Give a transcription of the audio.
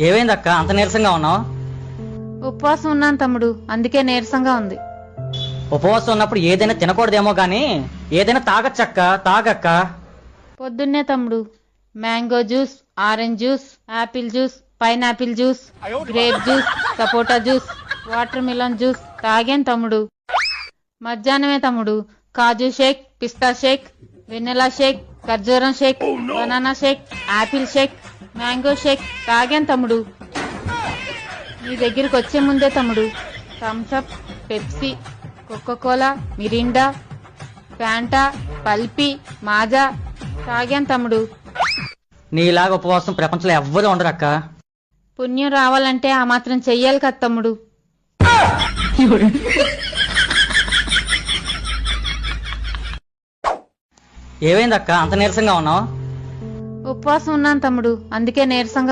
ఏమైందక్క అంత నీరసంగా ఉన్నావు? ఉపవాసం ఉన్నాను తమ్ముడు, అందుకే నీరసంగా ఉంది. ఉపవాసం ఉన్నప్పుడు ఏదైనా తినకూడదేమో గాని ఏదైనా తాగచ్చక్క, తాగక్క. పొద్దున్నే తమ్ముడు mango juice, orange juice, apple juice, pineapple juice, grape juice, sapota juice, watermelon juice తాగాను తమ్ముడు. మధ్యాహ్నమే తమ్ముడు కాజు షేక్, పిస్తా షేక్, వెనిలా షేక్, ఖర్జూరం shake, banana shake, apple shake, mango shake తాగాను తమ్ముడు. నీ దగ్గరికి వచ్చే ముందే తమ్ముడు Thums Up, Pepsi, Coca Cola, Mirinda, Fanta, Pulpy, Maaza తాగాను తమ్ముడు. నీలాగా ఉపవాసం ప్రపంచంలో ఎవ్వరూ ఉండరక్క. పుణ్యం రావాలంటే ఆ మాత్రం చెయ్యాలి కదా తమ్ముడు. ఏమైందక్క అంత నీరసంగా ఉన్నావు? ఉపవాసం ఉన్నాను తమ్ముడు, అందుకే నీరసంగా